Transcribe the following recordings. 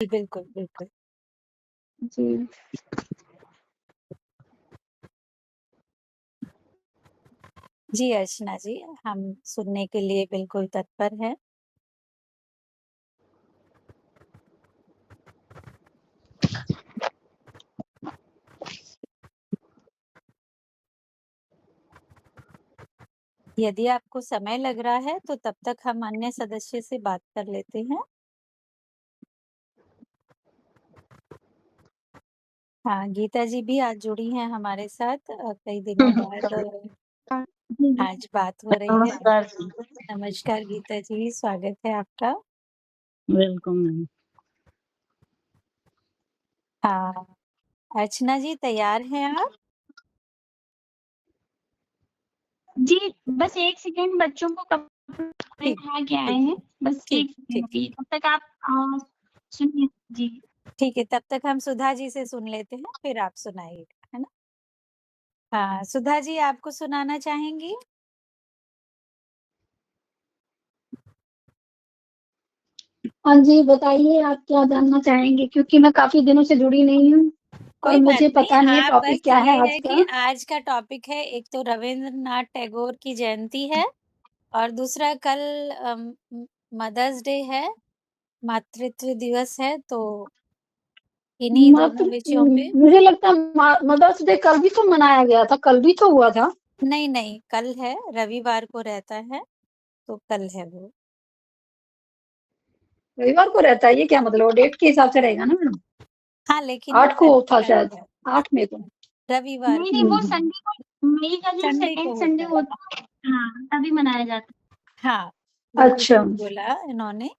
जी, बिल्कुल, बिल्कुल। जी। जी, अर्चना जी, हम सुनने के लिए बिल्कुल तत्पर हैं। यदि आपको समय लग रहा है, तो तब तक हम अन्य सदस्य से बात कर लेते हैं। हाँ, गीता जी भी आज जुड़ी हैं हमारे साथ कई दिनों बाद आज बात हो रही है। नमस्कार जी। नमस्कार गीता जी, स्वागत है आपका। Welcome ma'am. हाँ, अर्चना जी तैयार हैं आप? जी, बस 1 सेकंड बच्चों को कपड़े ठीक, खा के आए ठीक, हैं। बस 1 ठीक, सेकंड ठीक, अभी, तब तक आप सुनिए। जी। ठीक है, तब तक हम सुधा जी से सुन लेते हैं, फिर आप सुनाइएगा, है ना? हाँ, सुधा जी आपको सुनाना चाहेंगी? हाँ जी, बताइए आप क्या जानना चाहेंगे? क्योंकि मैं काफ़ी दिनों से जुड़ी नहीं हूँ और कोई बात मुझे नहीं, पता नहीं है आप टॉपिक बस क्या ये है आज है का। कि आज का टॉपिक है, एक तो रवींद्रनाथ टैगोर की जयंती है और दूसरा कल मदर्स डे है, मातृत्व दिवस है, तो इन्हीं दोनों विषयों पे मुझे लगता है मदर्स डे कल भी तो मनाया गया था, कल भी तो हुआ था। नहीं, नहीं, कल है, रविवार को रहता है, तो कल है वो। रविवार को रहता है, ये क्या मतलब? डेट के हिसाब से रहेगा ना मैडम? हाँ, लेकिन वो 8 को था कल शायद, है, 8 मई को। रविवार नहीं, को, नहीं, वो संडे को, मई का जो संडे को सेकंड संडे होता है। होता है, हाँ, तभी मनाया जाता हाँ, बिल्कुल अच्छा। ठीक बोला इन्होंने।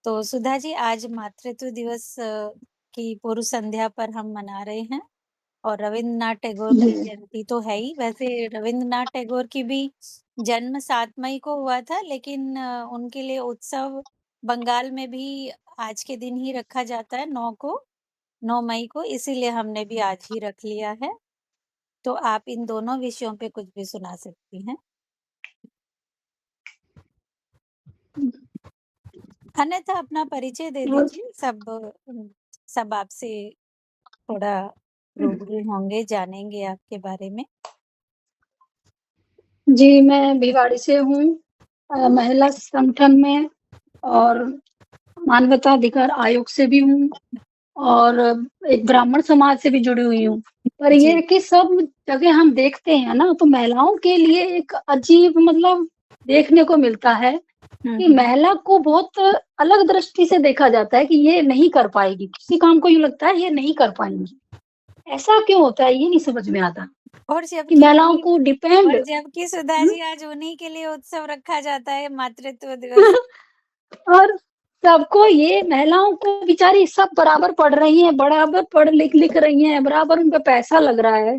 तो सुधा जी आज मातृत्व दिवस की पूर्व संध्या पर हम मना रहे हैं और रविंद्रनाथ टैगोर जी। की जयंती तो है ही। वैसे रविंद्रनाथ टैगोर की भी जन्म 7 मई को हुआ था, लेकिन उनके लिए उत्सव बंगाल में भी आज के दिन ही रखा जाता है 9 मई को, इसीलिए हमने भी आज ही रख लिया है। तो आप इन दोनों विषयों पे कुछ भी सुना सकती हैं। अन्यथा अपना परिचय दे और दीजिए, सब आपसे थोड़ा रूबरू होंगे, जानेंगे आपके बारे में। जी, मैं भिवाड़ी से हूँ, महिला संगठन में और मानवाधिकार आयोग से भी हूँ और एक ब्राह्मण समाज से भी जुड़ी हुई हूँ। पर ये जी। है कि सब जगह हम देखते हैं ना, तो महिलाओं के लिए एक अजीब मतलब देखने को मिलता है कि हुँ। महिला को बहुत अलग दृष्टि से देखा जाता है कि ये नहीं कर पाएगी। किसी काम को यूँ लगता है ये नहीं कर पाएँगी। ऐसा क्यों होता है ये नहीं समझ में आता और कि जबकि महिलाओं उन्हीं को डिपेंड और जबकि सुधा हुँ? जी आज उन्हीं के लिए उत्सव रखा जाता है मातृत्व दिवस। और सबको ये महिलाओं को बेचारी सब बराबर पढ़ रही हैं, बराबर पढ़ लिख रही हैं, बराबर उन पे पैसा लग रहा है,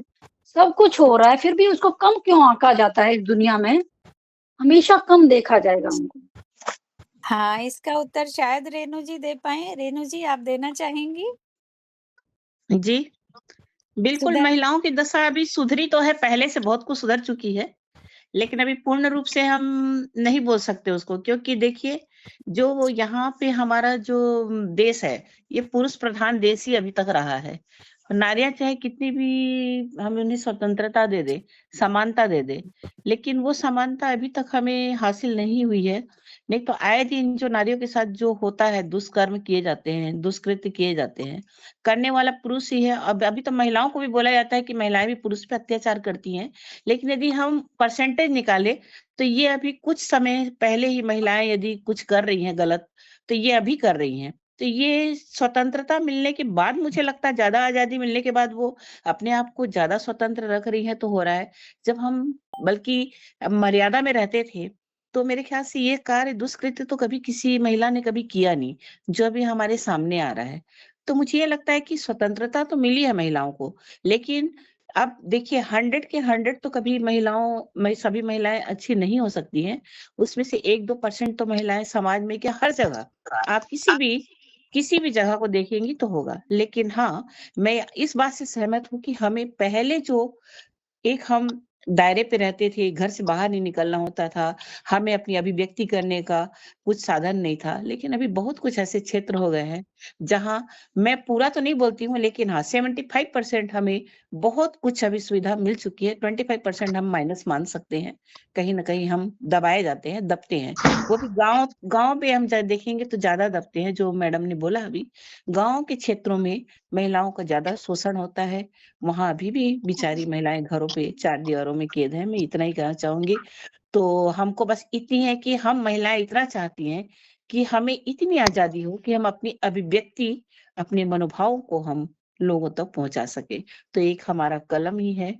सब कुछ हो रहा है, फिर भी उसको कम क्यों आँका जाता है इस दुनिया में? हमेशा कम देखा जाएगा उनको। हाँ, इसका उत्तर शायद रेणु जी दे पाएँ। रेणु जी आप देना चाहेंगी? जी, बिल्कुल सुधा महिलाओं की दशा अभी सुधरी तो है, पहले से बहुत कुछ सुधर चुकी है, लेकिन अभी पूर्ण रूप से हम नहीं बोल सकते उसको क्योंकि देखिए, जो यहाँ पे हमारा जो देश है, ये पुरुष प्रधान देश ही अभी तक रहा है। नारियाँ चाहे कितनी भी हम उन्हें स्वतंत्रता दे दें, समानता दे दें, लेकिन वो समानता अभी तक हमें हासिल नहीं हुई है। नहीं तो आए दिन जो नारियों के साथ जो होता है, दुष्कर्म किए जाते हैं, दुष्कृत्य किए जाते हैं, करने वाला पुरुष ही है। अब अभी तो महिलाओं को भी बोला जाता है कि महिलाएँ भी पुरुष पे अत्याचार करती हैं, लेकिन यदि हम परसेंटेज निकालें, तो ये अभी कुछ समय पहले ही महिलाएँ यदि कुछ कर रही हैं गलत, तो ये अभी कर रही हैं। तो ये स्वतंत्रता मिलने के बाद मुझे लगता है ज़्यादा आज़ादी मिलने के बाद वो अपने आप को ज़्यादा स्वतंत्र रख रही हैं, तो हो रहा है। जब हम बल्कि मर्यादा में रहते थे, तो मेरे ख़्याल से ये कार्य दुष्कृत्य तो कभी किसी महिला ने कभी किया नहीं, जो अभी हमारे सामने आ रहा है। तो मुझे ये लगता है कि स्वतंत्रता तो मिली है महिलाओं को, लेकिन अब देखिए 100 के 100 तो कभी सभी महिलाएँ अच्छी नहीं हो सकती हैं। उसमें से 1-2% तो महिलाएँ समाज में क्या हर जगह, आप किसी भी जगह को देखेंगी तो होगा। लेकिन हाँ, मैं इस बात से सहमत हूँ कि हमें पहले जो एक हम दायरे पे रहते थे, घर से बाहर नहीं निकलना होता था, हमें अपनी अभिव्यक्ति करने का कुछ साधन नहीं था। लेकिन अभी बहुत कुछ ऐसे क्षेत्र हो गए हैं, जहाँ मैं पूरा तो नहीं बोलती हूँ, लेकिन हाँ 75% हमें बहुत कुछ अभी सुविधा मिल चुकी है, 25% हम माइनस मान सकते हैं। कहीं न कहीं हम दबाए जाते हैं, दबते हैं। वो भी गाँव गाँव पे हम देखेंगे तो ज़्यादा दबते हैं, जो मैडम ने बोला अभी। गाँव के क्षेत्रों में महिलाओं का ज़्यादा शोषण होता है, वहाँ अभी भी बेचारी महिलाएँ घरों पे चार दीवारों में कैद हैं, मैं इतना ही कहना चाहूँगी। तो हमको बस इतनी है कि हम महिलाएँ इतना चाहती हैं कि हमें इतनी आज़ादी हो कि हम अपनी अभिव्यक्ति, अपने मनोभाव को हम लोगों तक पहुँचा सकें। तो एक हमारा कलम ही है,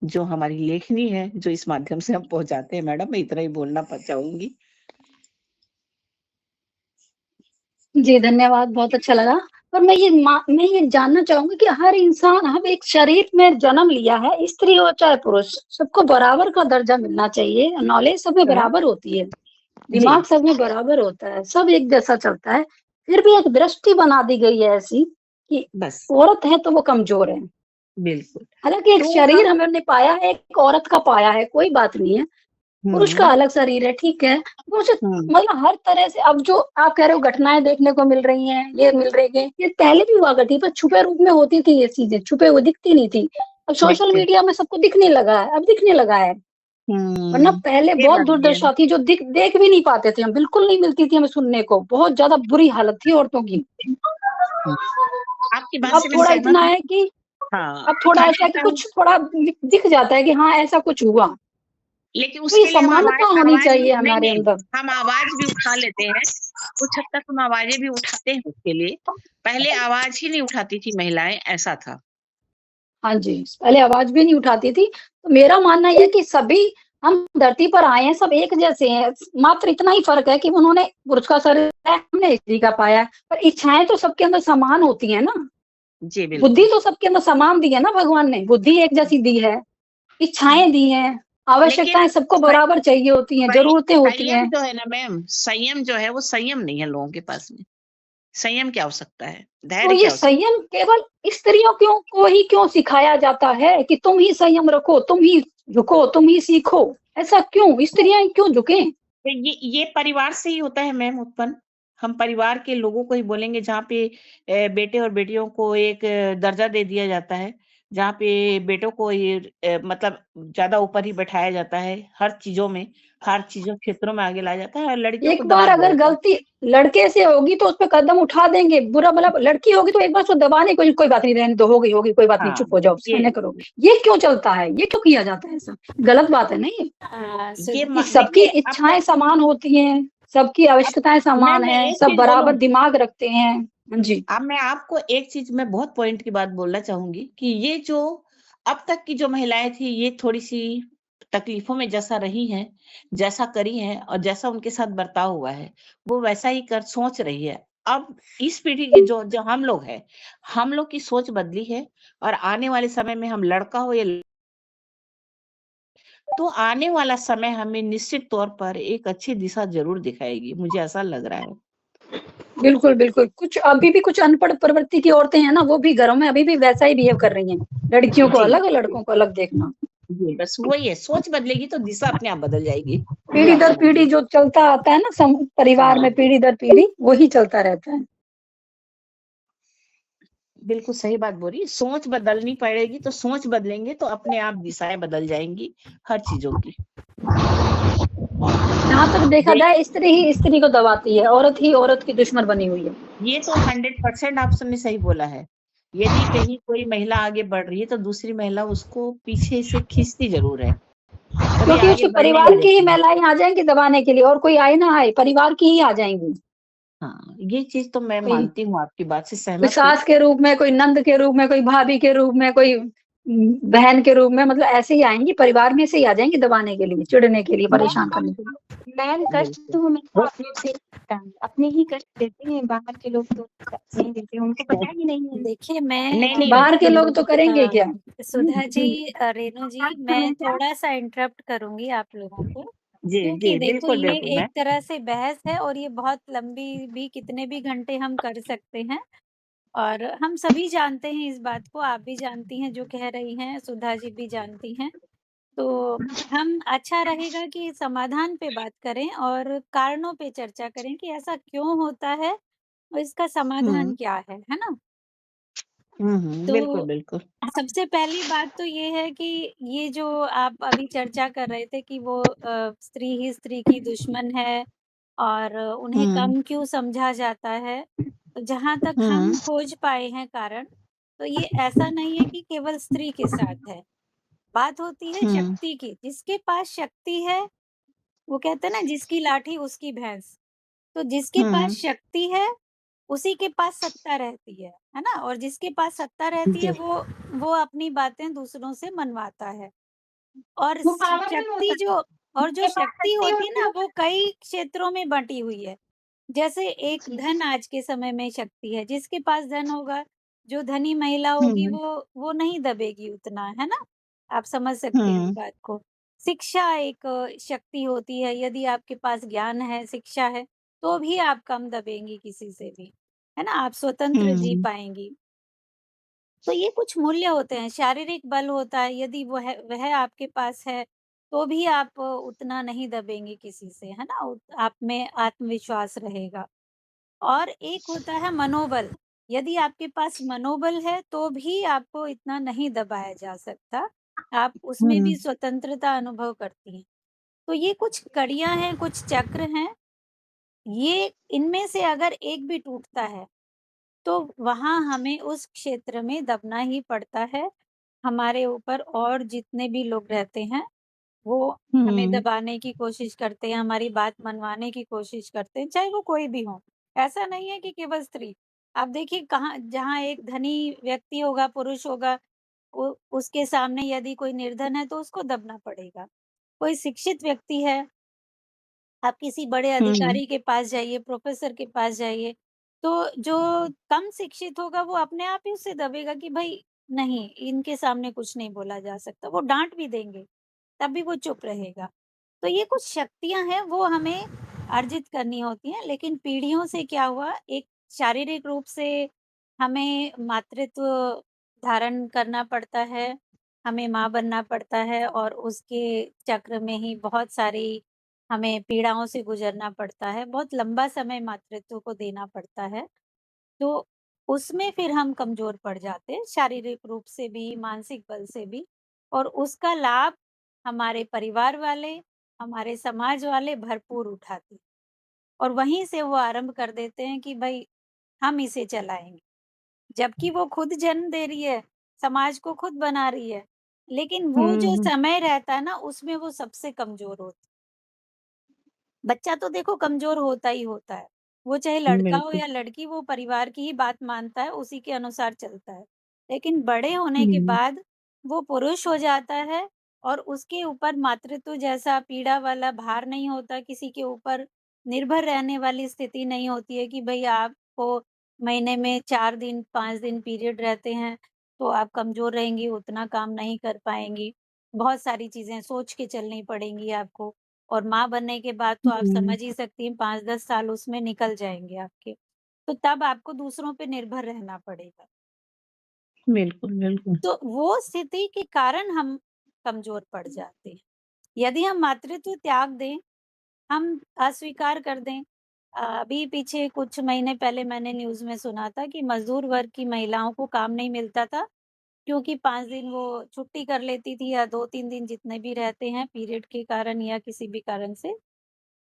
जो हमारी लेखनी है, जो इस माध्यम से हम पहुँचाते हैं मैडम, मैं इतना ही बोलना चाहूँगी। जी, धन्यवाद, बहुत अच्छा लगा। और मैं ये जानना चाहूँगी कि हर इंसान हम एक शरीर में जन्म लिया है, स्त्री हो चाहे पुरुष, सबको बराबर का दर्जा मिलना चाहिए, नॉलेज सब में हाँ, बराबर होती है, जी, दिमाग सब में बराबर होता है, सब एक जैसा चलता है। फिर भी एक दृष्टि बना दी गई है ऐसी कि बस, औरत है तो वो कमज़ोर है। बिल्कुल। हालाँकि एक तो शरीर हम हमने पाया है, एक औरत का पाया है, कोई बात नहीं है। पुरुष का हुँ, अलग शरीर है, ठीक है। पुरुष हुँ, मतलब हर तरह से अब जो आप कह रहे हो घटनाएँ देखने को मिल रही हैं, ये मिल रही हैं, ये पहले भी हुआ करती, पर छुपे रूप में होती थी ये चीज़ें, छुपे हुए दिखती नहीं थी। अब सोशल देखते मीडिया में सबको दिखने लगा है, अब दिखने लगा है। वरना पहले ये बहुत बात भी है। दुर्दशा थी जो देख भी नहीं पाते थे हम, बिल्कुल नहीं मिलती थी हमें सुनने को, बहुत ज़्यादा बुरी हालत थी औरतों की। हुँ, आपकी बात अब से मैं थोड़ा सहमत इतना हूँ। है कि हाँ, अब थोड़ा मैं ऐसा है कि लगता है कुछ थोड़ा दिख जाता है कि हाँ, ऐसा कुछ हुआ। लेकिन तो ये उसके लिए हम समानता होनी आवाज़ भी चाहिए नहीं, हमारे नहीं, अंदर। हम आवाज़ भी उठा लेते हैं। कुछ हद तक हम आवाज़ें भी उठाते हैं उसके लिए। पहले आवाज़ ही नहीं उठाती थी महिलाएँ, ऐसा था। हाँ जी, पहले आवाज़ भी नहीं उठाती थी। तो मेरा मानना ये है कि सभी हम धरती पर आए हैं, सब एक जैसे हैं। मात्र इतना ही फ़र्क है कि उन्होंने पुरुष का शरीर पाया, हमने स्त्री का पाया है। पर इच्छाएँ तो सबके अंदर समान होती हैं ना। जी, बुद्धि बिल्कुल। तो सबके अंदर समान दी है ना भगवान ने, बुद्धि एक जैसी दी है, हुँ, इच्छाएँ दी हैं, लेकिन आवश्यकताएँ सबको स बराबर चाहिए होती हैं, सं ज़रूरतें होती संयम हैं। जो है ना मैम, संयम जो है वो संयम नहीं है लोगों के पास में। संयम क्या हो सकता है? तो धैर्य ये क्या हो सकता संयम केवल स्त्रियों क्यों को ही क्यों सिखाया जाता है कि तुम ही संयम रखो, तुम ही झुको, तुम ही सीखो? ऐसा क्यों? स्त्रियाँ क्यों झुकें? है? ये परिवार से ही होता है मैम उत्पन्न। हम परिवार के लोगों को ही बोलेंगे जहाँ पे बेटे और बेटियों को एक दर्जा दे दिया जाता है, जहाँ पे बेटों को ये मतलब ज़्यादा ऊपर ही बैठाया जाता है, हर चीज़ों क्षेत्रों में आगे लाया जाता है और लड़कियों को एक दबा बार दिया अगर जाता है। गलती लड़के से होगी तो उस पे कदम उठा देंगे, बुरा भला लड़की होगी तो एक बार उसको दबाने कोई बात नहीं, रहने दो, होगी, कोई बात नहीं, हाँ, चुप हो जाओ, सहन करो। ये क्यों चलता है? ये क्यों किया जाता है ऐसा? गलत बात है ना ये, ये कि सबकी देखिए इच्छाएँ समान होती हैं, सबकी अब आवश्यकताएँ समान मैं हैं, एक सब चीज़ बोलूँ बराबर दिमाग रखते हैं। हाँ जी। अब मैं आपको एक चीज़ मैं बहुत पॉइंट की बात बोलना चाहूँगी कि ये जो अब तक की जो महिलाएँ थी, ये थोड़ी-सी तकलीफ़ों में जैसा रही हैं, जैसा करी हैं और जैसा उनके साथ बर्ताव हुआ है, वो वैसा ही कर सोच रही है। अब इस पीढ़ी के जो जो हम लोग हैं, हम लोग की सोच बदली है और आने वाले समय में हम लड़का हो या तो आने वाला समय हमें निश्चित तौर पर एक अच्छी दिशा ज़रूर दिखाएगी, मुझे ऐसा लग रहा है। बिल्कुल, बिल्कुल। कुछ अभी भी कुछ अनपढ़ प्रवृत्ति की औरतें हैं ना, वो भी घरों में अभी भी वैसा ही बिहेव कर रही हैं। लड़कियों को जी, अलग और लड़कों को अलग देखना। जी, बस वही है, सोच बदलेगी तो दिशा अपने आप बदल जाएगी, ये पीढ़ी आप दर पीढ़ी समझिए। जो चलता आता है ना परिवार हाँ, में पीढ़ी दर पीढ़ी, वही चलता रहता है। बिल्कुल सही बात बोली, सोच बदलनी पड़ेगी तो सोच बदलेंगे तो अपने आप दिशाएँ बदल जाएँगी हर चीज़ों की। जहाँ तक देखा दे जाए स्त्री ही स्त्री को दबाती है, औरत ही औरत की दुश्मन बनी हुई है। ये तो 100% आपने सही बोला है। यदि कहीं कोई महिला आगे बढ़ रही है तो दूसरी महिला उसको पीछे से खींचती ज़रूर है, कभी क्योंकि आगे उसके बढ़ने नहीं परिवार की ही देती। महिलाएँ आ जाएँगी दबाने के लिए और कोई आए ना आए, परिवार की ही आ जाएँगी। हाँ, ये चीज़ तो मैं कोई मानती हूँ, आपकी बात से कोई सहमत हूँ। सास के रूप में, कोई नंद के रूप में, कोई भाभी के रूप में, कोई बहन के रूप में मतलब ऐसे ही आएँगी, परिवार में से ही आ जाएँगी दबाने के लिए, चिढ़ने के लिए, परेशान मैम करने के लिए। मैम कष्ट बिल्कुल। तो हमेशा अपने से ही मिलता है। अपने ही कष्ट देते हैं, बाहर के लोग तो कष्ट नहीं देते, उनको पता ही नहीं है। देखिए मैं नहीं, नहीं बाहर के लोग तो करेंगे क्या? सुधा जी रेणु जी मैं थोड़ा-सा इंटरप्ट करूँगी आप लोगों को, जी, क्योंकि जी, देखो बिल्कुल, ये बिल्कुल एक मैम। तरह से बहस है और ये बहुत लंबी भी कितने भी घंटे हम कर सकते हैं और हम सभी जानते हैं इस बात को, आप भी जानती हैं जो कह रही हैं, सुधा जी भी जानती हैं। तो हम अच्छा रहेगा कि समाधान पे बात करें और कारणों पे चर्चा करें कि ऐसा क्यों होता है और इसका समाधान हुँ। क्या है ना? बिल्कुल, तो बिल्कुल। सबसे पहली बात तो ये है कि ये जो आप अभी चर्चा कर रहे थे कि वो स्त्री ही स्त्री की दुश्मन है और उन्हें हुँ, कम क्यों समझा जाता है। तो जहाँ तक हुँ, हम खोज पाए हैं कारण, तो ये ऐसा नहीं है कि केवल स्त्री के साथ है। बात होती है हुँ, शक्ति की, जिसके पास शक्ति है, वो कहते हैं ना जिसकी लाठी उसकी भैंस। तो जिसके पास हुँ, शक्ति है, उसी के पास सत्ता रहती है ना? और जिसके पास सत्ता रहती है जी। वो अपनी बातें दूसरों से मनवाता है। और वो स पावरफुल शक्ति होता जो है, और जो जिसके पास शक्ति शक्ति होती है होती ना, है वो कई क्षेत्रों में बँटी हुई है। जैसे एक जी। धन आज के समय में शक्ति है, जिसके पास धन होगा, जो धनी महिला होगी हुँ, वो नहीं दबेगी उतना, है ना? आप समझ सकते हैं इस हुँ, बात को। शिक्षा एक शक्ति होती है, यदि आपके पास ज्ञान है, शिक्षा है, तो भी आप कम दबेंगी किसी से भी, है ना? आप स्वतंत्र जी हुँ, पाएँगी। तो ये कुछ मूल्य होते हैं, शारीरिक बल होता है, यदि वह आपके पास है, तो भी आप उतना नहीं दबेंगे किसी से, है ना? आप में आत्मविश्वास रहेगा। और एक होता है मनोबल, यदि आपके पास मनोबल है, तो भी आपको इतना नहीं दबाया जा सकता, आप उसमें हुँ, भी स्वतंत्रता अनुभव करती हैं। तो ये कुछ कड़ियाँ हैं, कुछ चक्र हैं, ये इनमें से अगर एक भी टूटता है, तो वहाँ हमें उस क्षेत्र में दबना ही पड़ता है। हमारे ऊपर और जितने भी लोग रहते हैं, वो हमें हुँ, दबाने की कोशिश करते हैं, हमारी बात मनवाने की कोशिश करते हैं, चाहे वो कोई भी हो। ऐसा नहीं है कि केवल स्त्री। आप देखिए कहाँ जहाँ एक धनी व्यक्ति होगा, पुरुष होगा, उसके सामने यदि कोई निर्धन है, तो उसको दबना पड़ेगा। कोई शिक्षित व्यक्ति है, आप किसी बड़े हुँ, अधिकारी के पास जाइए, प्रोफ़ेसर के पास जाइए, तो जो कम शिक्षित होगा वो अपने आप ही उससे दबेगा कि भई नहीं, इनके सामने कुछ नहीं बोला जा सकता। वो डाँट भी देंगे, तब भी वो चुप रहेगा। तो ये कुछ शक्तियाँ हैं वो हमें अर्जित करनी होती हैं, लेकिन पीढ़ियों से क्या हुआ एक शारीरिक रूप से हमें मातृत्व धारण करना पड़ता है, हमें माँ बनना पड़ता है और उसके चक्र में ही बहुत सारी हमें पीड़ाओं से गुज़रना पड़ता है, बहुत लंबा समय मातृत्व को देना पड़ता है। तो उसमें फिर हम कमज़ोर पड़ जाते हैं, शारीरिक रूप से भी, मानसिक बल से भी और उसका लाभ हमारे परिवार वाले, हमारे समाज वाले भरपूर उठाते हैं और वहीं से वो आरंभ कर देते हैं कि भई हम इसे चलाएँगे। जबकि वो खुद जन्म दे रही है, समाज को खुद बना रही है, लेकिन वो जो हुँ, समय रहता है ना, उसमें वो सबसे कमज़ोर होती है। बच्चा तो देखो कमज़ोर होता ही होता है। वो चाहे लड़का हो बिल्कुल। या लड़की वो परिवार की ही बात मानता है, उसी के अनुसार चलता है। लेकिन बड़े होने के हुँ, बाद वो पुरुष हो जाता है और उसके ऊपर मातृत्व जैसा पीड़ा वाला भार नहीं होता, किसी के ऊपर निर्भर रहने वाली स्थिति नहीं होती है कि भई आपको महीने में 4 दिन, 5 दिन पीरियड रहते हैं, तो आप कमज़ोर रहेंगी, उतना काम नहीं कर पाएँगी। बहुत सारी चीज़ें सोच के चलनी पड़ेंगी आपको। और माँ बनने के बाद तो आप हुँ, समझ ही सकती हैं 5-10 साल उसमें निकल जाएँगे आपके। तो तब आपको दूसरों पे निर्भर रहना पड़ेगा। बिल्कुल, बिल्कुल। तो वो स्थिति के कारण हम कमज़ोर पड़ जाते हैं। यदि हम मातृत्व त्याग दें, हम अस्वीकार कर दें अभी पीछे कुछ महीने पहले मैंने न्यूज़ में सुना था कि मज़दूर वर्ग की महिलाओं को काम नहीं मिलता था, क्योंकि 5 दिन वो छुट्टी कर लेती थी या 2-3 दिन जितने भी रहते हैं पीरियड के कारण या किसी भी कारण से।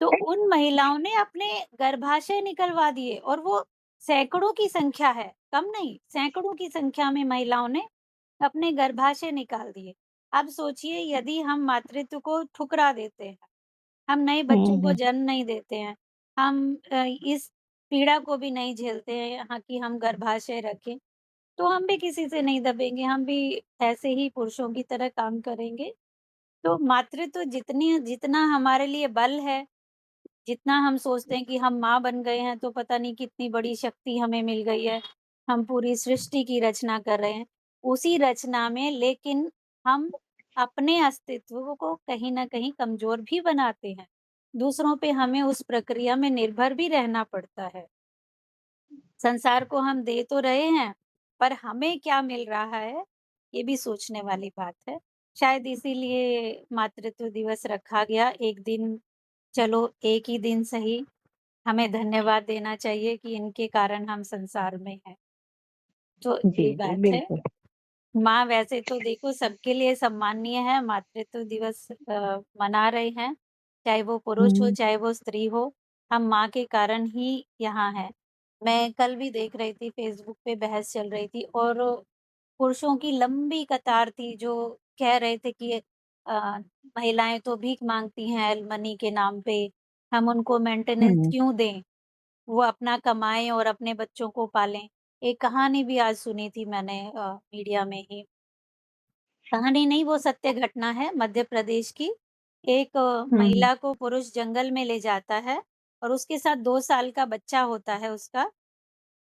तो उन महिलाओं ने अपने गर्भाशय निकलवा दिए और वो सैकड़ों की संख्या है, कम नहीं, सैकड़ों की संख्या में महिलाओं ने अपने गर्भाशय निकाल दिए। अब सोचिए यदि हम मातृत्व को ठुकरा देते हैं, हम नए हुँ, बच्चों को हुँ, जन्म नहीं देते हैं, हम इस पीड़ा को भी नहीं झेलते हैं यहाँ कि हम गर्भाशय रखें, तो हम भी किसी से नहीं दबेंगे, हम भी ऐसे ही पुरुषों की तरह काम करेंगे। तो मातृत्व जितनी जितना हमारे लिए बल है जितना हम सोचते हैं कि हम माँ बन गए हैं तो पता नहीं कितनी बड़ी शक्ति हमें मिल गई है, हम पूरी सृष्टि की रचना कर रहे हैं। उसी रचना में लेकिन हम अपने अस्तित्व को कहीं न कहीं कमज़ोर भी बनाते हैं। दूसरों पे हमें उस प्रक्रिया में निर्भर भी रहना पड़ता है। संसार को हम दे तो रहे हैं, पर हमें क्या मिल रहा है, ये भी सोचने वाली बात है। शायद इसीलिए मातृत्व दिवस रखा गया, एक दिन चलो एक ही दिन सही हमें धन्यवाद देना चाहिए कि इनके कारण हम संसार में हैं। तो जी, ये जी, बात है। बिल्कुल। माँ वैसे तो देखो सबके लिए सम्मानीय है, मातृत्व दिवस मना रहे हैं, चाहे वो पुरुष हो, हुँ, चाहे वो स्त्री हो, हम माँ के कारण ही यहाँ हैं। मैं कल भी देख रही थी फेसबुक पे बहस चल रही थी और पुरुषों की लंबी कतार थी जो कह रहे थे कि महिलाएँ तो भीख माँगती हैं एलिमनी के नाम पे, हम उनको मेंटेनेंस हुँ, क्यों दें? वो अपना कमाएँ और अपने बच्चों को पालें। एक कहानी भी आज सुनी थी मैंने मीडिया में ही। कहानी नहीं वो सत्य घटना है मध्य प्रदेश की। एक हुँ, महिला को पुरुष जंगल में ले जाता है और उसके साथ 2 साल का बच्चा होता है उसका।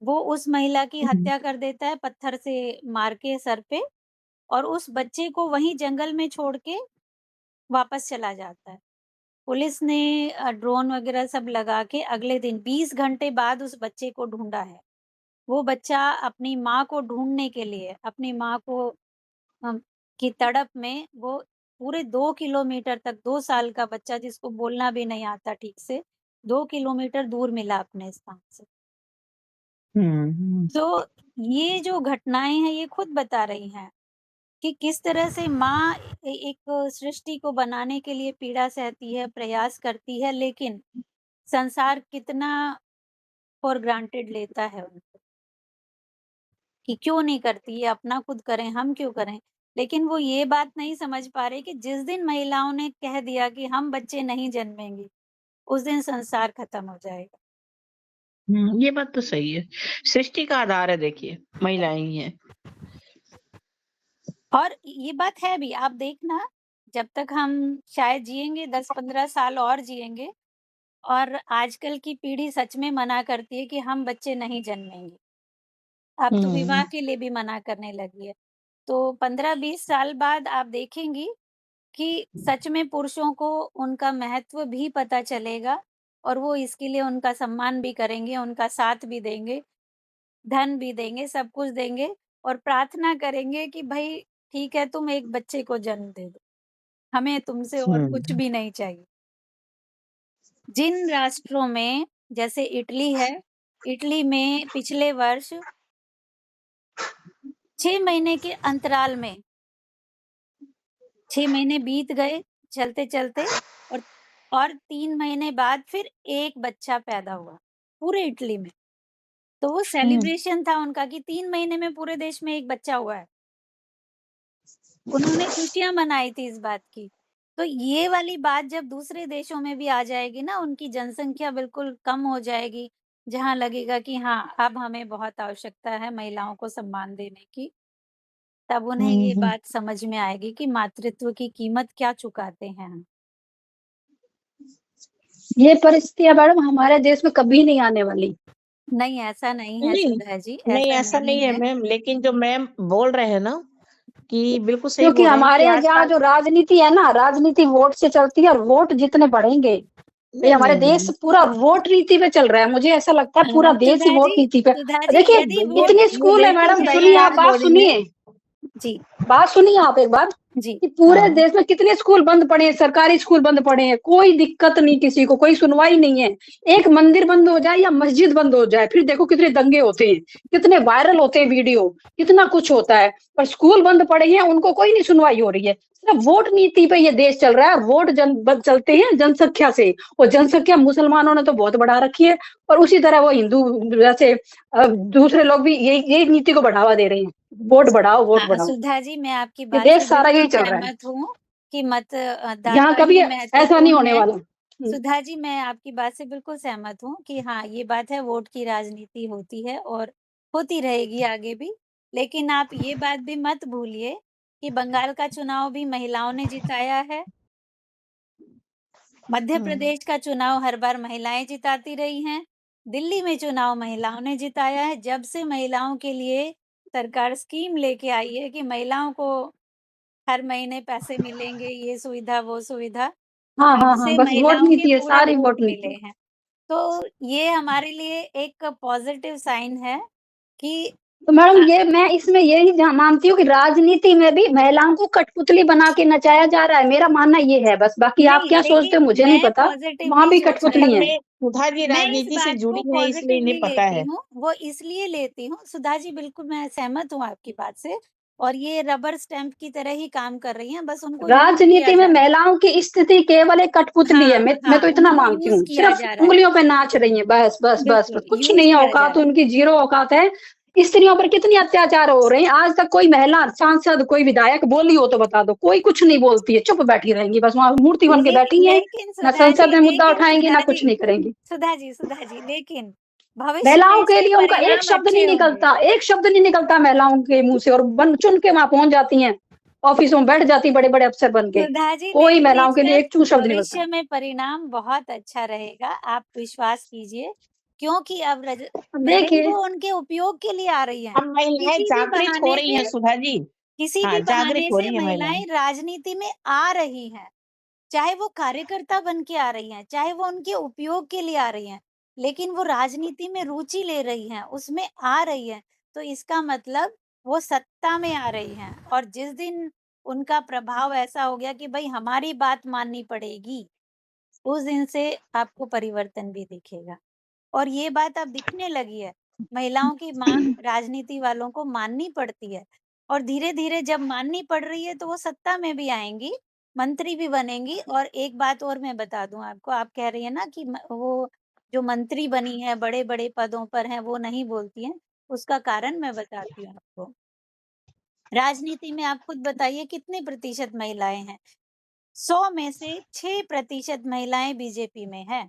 वो उस महिला की हुँ, हत्या कर देता है पत्थर से मार के सर पे और उस बच्चे को वहीं जंगल में छोड़ के वापस चला जाता है। पुलिस ने ड्रोन वगैरह सब लगा के अगले दिन 20 घंटे बाद उस बच्चे को ढूँढा है। वो बच्चा अपनी माँ को ढूँढने के लिए, अपनी माँ को अम, की तड़प में वो पूरे 2 किलोमीटर तक 2 साल का बच्चा जिसको बोलना भी नहीं आता ठीक से, 2 किलोमीटर दूर मिला अपने स्थान से। हुँ, हुँ, तो ये जो घटनाएँ हैं ये खुद बता रही हैं कि किस तरह से माँ एक सृष्टि को बनाने के लिए पीड़ा सहती है, प्रयास करती है, लेकिन संसार कितना फॉर ग्रांटेड लेता है उनको। कि क्यों नहीं करती है, अपना खुद करें, हम क्यों करें? लेकिन वो ये बात नहीं समझ पा रहे कि जिस दिन महिलाओं ने कह दिया कि हम बच्चे नहीं जन्मेंगे, उस दिन संसार खत्म हो जाएगा। ये बात तो सही है। सृष्टि का आधार है देखिए, महिलाएँ ही हैं। और ये बात है भी, आप देखना जब तक हम शायद जिएँगे 10-15 साल और जिएँगे और आजकल की पीढ़ी सच में मना करती है कि हम बच्चे नहीं जन्मेंगे। अब तो हुँ, विवाह के लिए भी मना करने लगी है। तो 15-20 साल बाद आप देखेंगी कि सच में पुरुषों को उनका महत्व भी पता चलेगा और वो इसके लिए उनका सम्मान भी करेंगे, उनका साथ भी देंगे, धन भी देंगे, सब कुछ देंगे और प्रार्थना करेंगे कि भई ठीक है तुम एक बच्चे को जन्म दे दो, हमें तुमसे और कुछ हुँ, भी नहीं चाहिए। जिन राष्ट्रों में जैसे इटली है, इटली में पिछले वर्ष 6 महीने के अंतराल में 6 महीने बीत गए चलते-चलते और 3 महीने बाद फिर 1 बच्चा पैदा हुआ, पूरे इटली में। तो वो हुँ, सेलिब्रेशन था उनका कि 3 महीने में पूरे देश में 1 बच्चा हुआ है। उन्होंने खुशियाँ मनाई थी इस बात की। तो ये वाली बात जब दूसरे देशों में भी आ जाएगी ना, उनकी जनसँख्या बिल्कुल कम हो जाएगी, जहाँ लगेगा कि हाँ, अब हमें बहुत आवश्यकता है महिलाओं को सम्मान देने की। तब उन्हें हुँ, ये हुँ। बात समझ में आएगी कि मातृत्व की कीमत क्या चुकाते हैं हम। ये परिस्थितियाँ मैडम हमारे देश में कभी नहीं आने वाली। नहीं, ऐसा नहीं है नहीं, सुधा जी, नहीं ऐसा ऐसा नहीं नहीं है है। मैम, लेकिन जो मैम बोल रहे हैं ना कि बिल्कुल सही क्योंकि बोल रहे हैं हमारे कि यहाँ आजकल जो राजनीति है ना, राजनीति वोट से चलती है और वोट जितने बढ़ेंगे, ये नहीं, हमारे नहीं, देश नहीं। पूरा वोट नीति पे चल रहा है। मुझे ऐसा लगता है पूरा देश ही वोट नीति पे। सुधा जी देखिए यदि वोट इतने ये स्कूल है बिल्कुल मैडम, सही सुनिए आप बात बात बोली हैं। सुनिए। जी, बात सुनिए आप एक बार जी, कि पूरे हाँ, देश में कितने स्कूल बंद पड़े हैं, सरकारी स्कूल बंद पड़े हैं, कोई दिक्कत नहीं किसी को, कोई सुनवाई नहीं है। एक मंदिर बंद हो जाए या मस्जिद बंद हो जाए, फिर देखो कितने दंगे होते हैं, कितने वायरल होते हैं वीडियो, कितना कुछ होता है। पर स्कूल बंद पड़े हैं, उनको कोई नहीं सुनवाई हो रही है। सिर्फ वोट नीति पे ये देश चल रहा है। वोट चलते हैं जनसंख्या से, और जनसंख्या मुसलमानों ने तो बहुत बढ़ा रखी है, और उसी तरह वो हिंदू जैसे दूसरे लोग भी यही नीति को बढ़ावा दे रहे हैं। वोट बढ़ाओ, वोट हाँ, बढ़ाओ। सुधा जी मैं आपकी ये बात देश से सारा बिल्कुल यही चल रहा है। सहमत हूँ कि यहाँ मतदाता कभी ही ऐसा नहीं महत्वपूर्ण होने है। वाला। सुधा जी मैं आपकी बात से बिल्कुल सहमत हूँ कि हाँ, ये बात है वोट की राजनीति होती है और होती रहेगी आगे भी। लेकिन आप ये बात भी मत भूलिए कि बंगाल का चुनाव भी महिलाओं ने जिताया है। मध्य हुँ, प्रदेश का चुनाव हर बार महिलाएँ जिताती रही हैं। दिल्ली में चुनाव महिलाओं ने जिताया है। जब से महिलाओं के लिए सरकार स्कीम लेके आई है कि महिलाओं को हर महीने पैसे मिलेंगे, ये सुविधा, वो सुविधा, हाँ, तब हाँ, हाँ, से बस वोट महिलाओं के नीति है, पूरे सारी वोट वोट नीति मिले है। हैं। तो ये हमारे लिए एक पॉज़िटिव साइन है कि तो मैडम आ, ये मैं इसमें यही मानती हूँ कि राजनीति में भी महिलाओं को कठपुतली बना के नचाया जा रहा है। मेरा मानना ये है बस, बाकी आप नहीं, क्या सोचते लेकिन हो मुझे नहीं मैं पता। वहां पॉजिटिवली भी सोच कठपुतली रही असल है। हूँ। में सुधा जी मैं इस राजनीति से बात को जुड़ी हैं इसलिए इन्हें पॉजिटिवली पता लेती है। हूँ, वो इसलिए लेती हूँ, सुधा जी बिल्कुल मैं सहमत हूँ आपकी बात से, और ये रबर स्टैम्प की तरह ही काम कर रही हैं, बस उनको यूज़ किया राजनीति में जा रहा है। महिलाओं की स्थिति केवल एक कठपुतली है। हाँ, मैं हाँ, तो इतना उनको मानती यूज़ हूँ, किया सिर्फ जा रहा है, उंगलियों पे नाच रही है, बस बस बस बिल्कुल, बस, कुछ यूज़ नहीं है किया जा औकात रहा है। उनकी, जीरो औकात है। स्त्रियों पर कितनी अत्याचार हो रहे हैं, आज तक कोई महिला सांसद, कोई विधायक बोली हो तो बता दो, कोई कुछ नहीं बोलती है, चुप बैठी रहेंगी, बस वहां मूर्ति बन के बैठी है। ना संसद में मुद्दा उठाएंगी, ना कुछ नहीं करेंगी। सुधा जी, लेकिन भविष्य में महिलाओं के इसके लिए उनका एक परिणाम शब्द अच्छे नहीं होंगे। निकलता, एक शब्द नहीं निकलता महिलाओं के मुंह से, और बन चुन के वहां पहुंच जाती हैं, ऑफिसों में बैठ जाती बड़े बड़े अफसर बन के। सुधा जी, कोई लेकिन महिलाओं के इसका लिए एक चू शब्द नहीं भविष्य निकलता। में परिणाम बहुत अच्छा रहेगा, आप विश्वास कीजिए, क्योंकि अब अब भले ही देखिए। वो उनके उपयोग के लिए आ रही हैं, अब महिलाएं किसी भी जागृत हो बहाने रही हैं से सुधा जी। किसी हाँ, भी जागृत बहाने हो से रही है महिलाएं। महिलाएं राजनीति में आ रही हैं, चाहे वो कार्यकर्ता बन के आ रही हैं, चाहे वो उनके उपयोग के लिए आ रही हैं, लेकिन वो राजनीति में रुचि ले रही हैं, उसमें आ रही हैं, तो इसका मतलब वो सत्ता में आ रही हैं, और जिस दिन उनका प्रभाव ऐसा हो गया कि भाई हमारी बात माननी पड़ेगी, उस दिन से आपको परिवर्तन भी दिखेगा। और ये बात अब दिखने लगी है। महिलाओं की माँग राजनीति वालों को माननी पड़ती है, और धीरे-धीरे जब माननी पड़ रही है तो वो सत्ता में भी आएँगी, मंत्री भी बनेंगी। और एक बात और मैं बता दूँ आपको, आप कह रही हैं ना कि म वो जो मंत्री बनी हैं, बड़े-बड़े पदों पर हैं, वो नहीं बोलती हैं, उसका कारण मैं बताती हूँ आपको। राजनीति में आप खुद बताइए कितने प्रतिशत महिलाएँ हैं? 100 में से 6% महिलाएँ बीजेपी में हैं।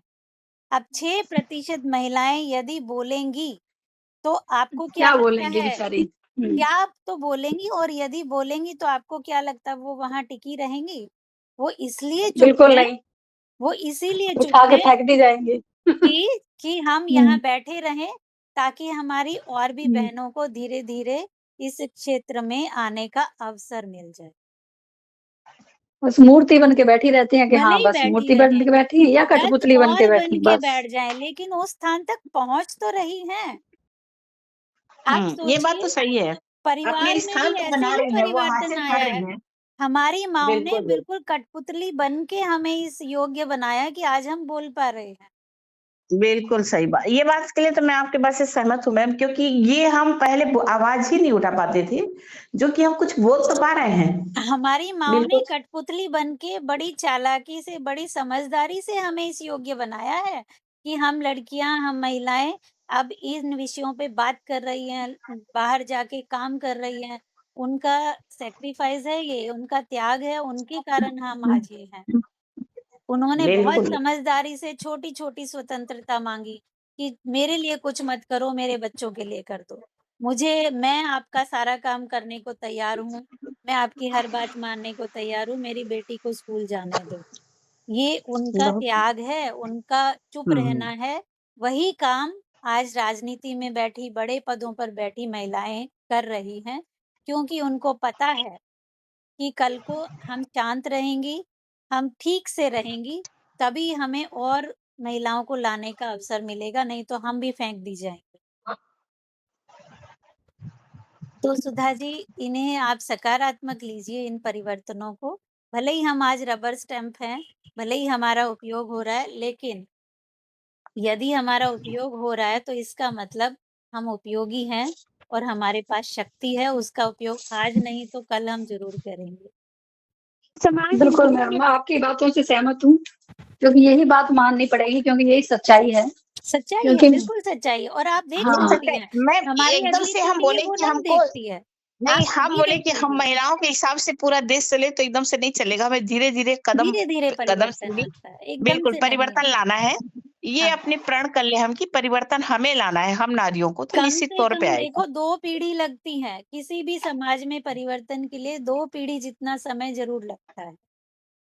अब 6% महिलाएँ यदि बोलेंगी, तो आपको क्या क्या लगता बोलेंगे है, बेचारी। क्या आप तो बोलेंगी, और यदि बोलेंगी तो आपको क्या लगता है वो वहाँ टिकी रहेंगी? वो इसलिए चुप बिल्कुल हैं, नहीं, वो इसीलिए चुप उठा के हैं फेंक दी जाएंगे। कि हम यहाँ हम्म, बैठे रहें, ताकि हमारी और भी हम्म। बहनों को धीरे-धीरे इस क्षेत्र में आने का अवसर मिल जाए। बस मूर्ति बन के बैठी रहती हैं कि भले हाँ ही बस बैठी मूर्ति बन रहें, के बैठी है या 10 कठपुतली बन के और बैठी बन के बस। बैठ जाएँ, लेकिन उस स्थान तक पहुँच तो रही हैं। आप ये बात सोचिए, तो सही है। अपने परिवार में भी स्थान तो ऐसे बना ही रही हैं, वो परिवर्तन हासिल आया कर है। रही हैं। हमारी माँओं ने बिल्कुल, बिल्कुल। बिल्कुल कठपुतली बन के हमें इस योग्य बनाया कि आज हम बोल पा रहे हैं। बिल्कुल सही बात। ये बात के लिए तो मैं आपके बात से सहमत हूँ मैम, क्योंकि ये हम पहले आवाज़ ही नहीं उठा पाते थे, जो कि हम कुछ बोल तो पा रहे हैं। हमारी माँओं ने बिल्कुल। कठपुतली बन के बड़ी चालाकी से, बड़ी समझदारी से हमें इस योग्य बनाया है कि हम लड़कियाँ, हम महिलाएँ अब इन विषयों पे बात कर रही हैं, बाहर जाके काम कर रही हैं। उनका सैक्रिफाइस है ये, उनका त्याग है, उनके कारण हम आज ये हैं। उन्होंने बहुत बिल्कुल। समझदारी से छोटी-छोटी स्वतंत्रता माँगी कि मेरे लिए कुछ मत करो, मेरे बच्चों के लिए कर दो। मैं आपका सारा काम करने को तैयार हूँ, मैं आपकी हर बात मानने को तैयार हूँ, मेरी बेटी को स्कूल जाने दो। ये उनका बहुत। त्याग है, उनका चुप हुँ। रहना है। वही काम आज राजनीति में बैठी, बड़े पदों पर बैठी महिलाएँ कर रही हैं, क्योंकि उनको पता है कि कल को हम शांत रहेंगी, हम ठीक से रहेंगी, तभी हमें और महिलाओं को लाने का अवसर मिलेगा, नहीं तो हम भी फेंक दी जाएँगे। तो सुधा जी, इन्हें आप सकारात्मक लीजिए इन परिवर्तनों को। भले ही हम आज रबर स्टैम्प हैं, भले ही हमारा उपयोग हो रहा है, लेकिन यदि हमारा उपयोग हो रहा है तो इसका मतलब हम उपयोगी हैं, और हमारे पास शक्ति है, उसका उपयोग आज नहीं तो कल हम ज़रूर करेंगे। समाज में बिल्कुल देखिए मैम, मैं आपकी बातों से सहमत हूँ, क्योंकि यही बात माननी पड़ेगी, क्योंकि यही सच्चाई है। सच्चाई है, क्योंकि बिल्कुल सच्चाई है, और आप देख ये हाँ, सकती सच्चाई हैं, मैं हमारी एकदम अगली से हम पीढ़ी है बोले वो कि नहीं हमको देखती है। नहीं, आप हम अभी बोले कि हम देखिए, महिलाओं के हिसाब से पूरा देश चले तो एकदम से नहीं चलेगा, हमें धीरे-धीरे कदम धीरे-धीरे कदम परिवर्तन से आता है, एकदम बिल्कुल से नहीं परिवर्तन आता। लाना है। ये हाँ, अपने प्रण कर ले हम कि परिवर्तन हमें लाना है, हम नारियों को, तो कम निश्चित से तौर पे कम आएगा। देखो 2 पीढ़ी लगती हैं, किसी भी समाज में परिवर्तन के लिए 2 पीढ़ी जितना समय ज़रूर लगता है।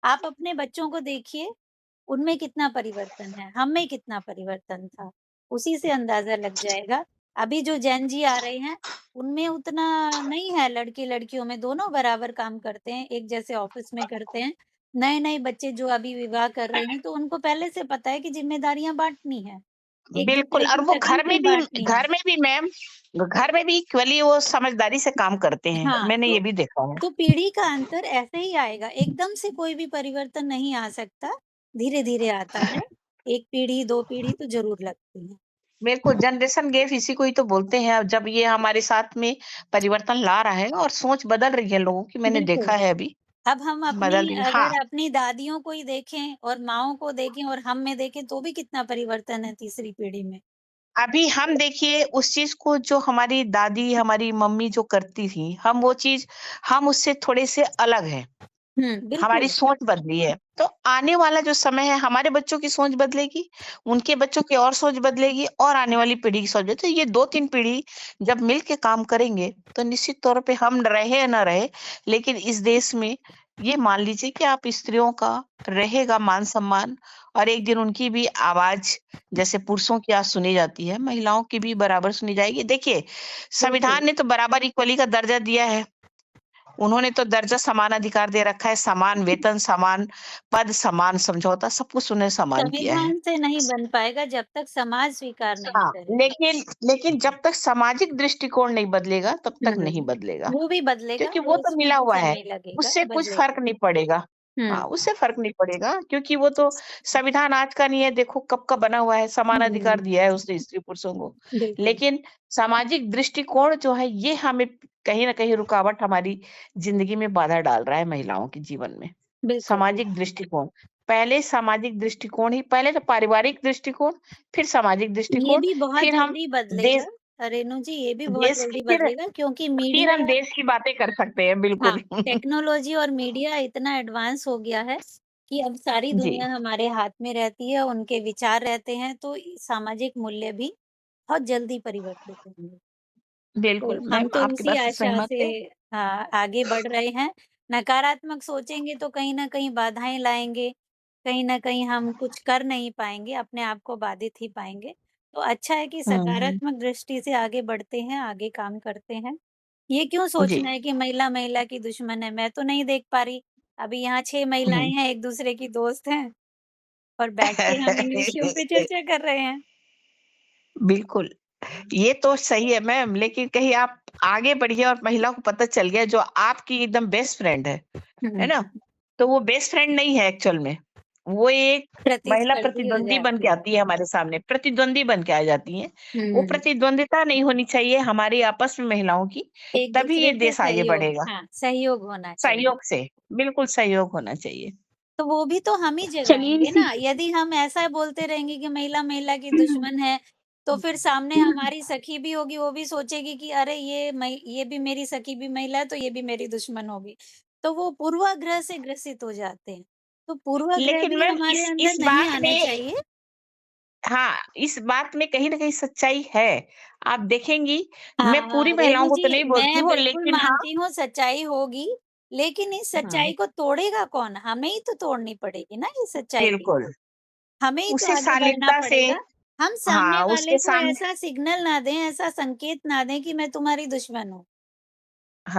आप अपने बच्चों को देखिए, उनमें कितना परिवर्तन है, हम में कितना परिवर्तन था, उसी से अंदाज़ा लग जाएगा। अभी जो जेन ज़ी आ रहे हैं, उनमें उतना नहीं है, लड़के-लड़कियों में दोनों बराबर काम करते हैं, एक जैसे ऑफ़िस में करते हैं। नए-नए बच्चे जो अभी विवाह कर रहे हैं, तो उनको पहले से पता है कि ज़िम्मेदारियाँ बाँटनी हैं। एक बिल्कुल। दूसरे और की वो तकलीफें बांटनी है। घर में भी इक्वली वो समझदारी से काम करते हैं, हाँ, मैंने ये भी देखा है। तो पीढ़ी का अंतर ऐसे ही आएगा, एकदम से कोई भी परिवर्तन नहीं आ सकता, धीरे-धीरे आता है। 1 पीढ़ी, 2 पीढ़ी तो ज़रूर लगती है। बिल्कुल, जनरेशन गैप इसी को ही तो बोलते हैं। अब जब ये हमारे साथ में परिवर्तन ला रहा है और सोच बदल रही है लोगों की, मैंने बिल्कुल, देखा है अभी, अब हम बदल रही है। हाँ, अगर अपनी दादियों को ही देखें और माँओं को देखें और हम में देखें तो भी कितना परिवर्तन है तीसरी पीढ़ी में। अभी हम देखिए उस चीज़ को जो हमारी दादी, हमारी मम्मी जो करती थी, हम उससे थोड़े से अलग हैं। हमारी बिल्कुल, सोच बदली है। तो आने वाला जो समय है, हमारे बच्चों की सोच बदलेगी, उनके बच्चों की और सोच बदलेगी और आने वाली पीढ़ी की सोच बदलेगी। तो ये 2-3 पीढ़ी जब मिल के काम करेंगे, तो निश्चित तौर पे हम रहे या ना रहे, लेकिन इस देश में ये मान लीजिए कि आप स्त्रियों का रहेगा मान-सम्मान और एक दिन उनकी भी आवाज़ जैसे पुरुषों की आज सुनी जाती है, महिलाओं की भी बराबर सुनी जाएगी। देखिए, बिल्कुल। संविधान ने तो बराबर इक्वली का दर्जा दिया है। उन्होंने तो दर्जा समान अधिकार दे रखा है, समान वेतन, समान पद, समान समझौता, सब कुछ उन्हें समान किया है। संविधान से नहीं बन पाएगा जब तक समाज स्वीकार नहीं हाँ, करेगा। लेकिन जब तक सामाजिक दृष्टिकोण नहीं बदलेगा, तब तक नहीं हुँ, बदलेगा, वो भी बदलेगा, क्योंकि वो वो तो उसमें मिला भी हुआ है, समय लगेगा, उससे कुछ फ़र्क बदलेगा। नहीं पड़ेगा। हाँ, हुँ, उससे फ़र्क नहीं पड़ेगा क्योंकि वो तो संविधान आज का नहीं है, देखो कब का बना हुआ है, समान अधिकार हुँ, दिया है उसने स्त्री-पुरुषों को। बिल्कुल, लेकिन सामाजिक दृष्टिकोण जो है, ये हमें कहीं न कहीं रुकावट हमारी ज़िंदगी में बाधा डाल रहा है महिलाओं के जीवन में। बिल्कुल, सामाजिक दृष्टिकोण, पहले सामाजिक दृष्टिकोण ही पहले तो पारिवारिक दृष्टिकोण, फिर सामाजिक ये दृष्टिकोण, भी बहुत फिर हम जल्दी बदलेगा। देश रेणु जी, ये भी बहुत देश की जल्दी बदलेगा क्योंकि फिर मीडिया हम देश की बातें कर सकते हैं, हाँ, बिल्कुल। टेक्नोलॉजी और मीडिया इतना एडवांस हो गया है कि अब सारी जी, दुनिया हमारे हाथ में रहती है, उनके विचार रहते हैं, तो सामाजिक मूल्य भी बहुत जल्दी परिवर्तित होंगे। तो बिल्कुल, हम मैम तो आपकी उसी बात से आशा सहमत से है। आगे बढ़ रहे हैं। नकारात्मक सोचेंगे तो कहीं न कहीं बाधाएँ लाएँगे, कहीं न कहीं हम कुछ कर नहीं पाएँगे, अपने आप को बाधित ही पाएँगे। तो अच्छा है कि हुँ, हुँ। सकारात्मक दृष्टि से आगे बढ़ते हैं, आगे काम करते हैं। ये क्यों जी। सोचना है कि महिला महिला की दुश्मन है, मैं तो नहीं देख पा रही। अभी यहाँ 6 महिलाएँ हुँ। हैं, एक-दूसरे की दोस्त हैं और बैठ के हम इन विषयों पे चर्चा कर रहे हैं। बिल्कुल, ये तो सही है मैम, लेकिन कहीं आप आगे बढ़िए और महिला को पता चल गया जो आपकी एकदम बेस्ट फ्रेंड है हुँ, ना? तो वो बेस्ट फ्रेंड नहीं है एक्चुअल में। वो एक महिला प्रतिस्पर्धी हो प्रतिद्वंदी बन के जाती है। आती है हमारे सामने, प्रतिद्वंदी बन के आ जाती हैं। वो हुँ। प्रतिद्वंदिता नहीं होनी चाहिए हमारी आपस में महिलाओं की, तभी एक-दूसरे ये से देश आगे सहयोग बढ़ेगा। हाँ, सहयोग होना चाहिए। सहयोग से, बिल्कुल सहयोग होना चाहिए। तो वो भी तो हम ही चलिए जगाएँगे इसी ना, यदि हम ऐसा बोलते रहेंगे कि महिला महिला की दुश्मन है, तो फिर सामने हमारी सखी भी होगी, वो भी सोचेगी कि अरे ये भी मेरी सखी भी महिला है, तो ये भी मेरी दुश्मन होगी। तो वो पूर्वाग्रह से ग्रसित हो जाते हैं। तो पूर्वाग्रह लेकिन भी मैम हमारे इस अंदर नहीं बात आने में चाहिए। हाँ, इस बात में कहीं न कहीं सच्चाई है। आप देखेंगी, मैं हाँ, पूरी हाँ, महिलाओं रेणु को तो जी, नहीं बोलती मैं हूँ, बिल्कुल लेकिन हाँ मानती हूँ सच्चाई होगी, लेकिन इस हाँ, सच्चाई को तोड़ेगा कौन? हमें ही तो तोड़नी पड़ेगी ना ये सच्चाई भी। बिल्कुल। हमें ही तो उसे आगे बढ़ना शालीनता से पड़ेगा। हम सामने हाँ, वाले उसके को सामने ऐसा सिग्नल ना दें, ऐसा संकेत ना दें कि मैं तुम्हारी दुश्मन हूँ,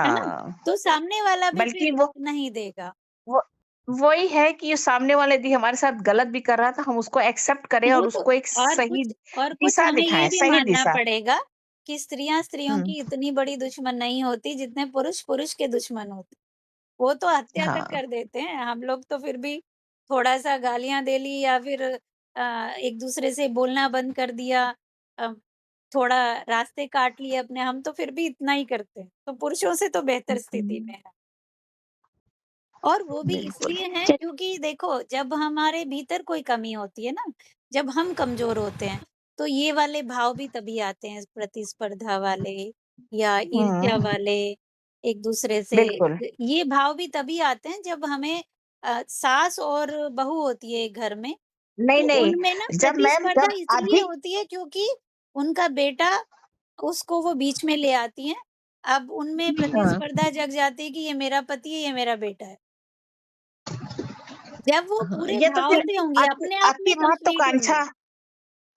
है ना? हाँ, तो सामने वाला भी बल्कि फिर वो नहीं देगा। वो वही है कि सामने वाला यदि हमारे साथ गलत भी कर रहा था, हम उसको एक्सेप्ट करें वो और तो उसको एक सही और कुछ दिशा हमें ये दिखाएँ, भी सही मानना दिशा। पड़ेगा कि स्त्रियाँ स्त्रियों हुँ, की इतनी बड़ी दुश्मन नहीं होती जितने पुरुष पुरुष के दुश्मन होते। वो तो हत्या तक हाँ, कर देते हैं, हम लोग तो फिर भी थोड़ा-सा गालियाँ दे ली या फिर एक-दूसरे से बोलना बंद कर दिया अ, थोड़ा रास्ते काट लिए अपने, हम तो फिर भी इतना ही करते हैं। तो पुरुषों से तो बेहतर स्थिति में है। और वो भी बिल्कुल। इसलिए है चल क्योंकि देखो जब हमारे भीतर कोई कमी होती है ना, जब हम कमज़ोर होते हैं, तो ये वाले भाव भी तभी आते हैं प्रतिस्पर्धा वाले या ईर्ष्या हुँ, वाले, एक-दूसरे से बिल्कुल। ये भाव भी तभी आते हैं जब हमें सास और बहू होती है एक घर में, नहीं, तो नहीं, उनमें ना जब मैम प्रतिस्पर्धा जब इसलिए अधिक होती है क्योंकि उनका बेटा उसको वो बीच में ले आती हैं। अब उनमें हाँ, प्रतिस्पर्धा जग जाती है कि ये मेरा पति है, ये मेरा बेटा है। जब वो हाँ, पूरे ये तो भाव फिर से होंगी, अति अपने आप अति में कंप्लीट महत्वाकांक्षा होंगे।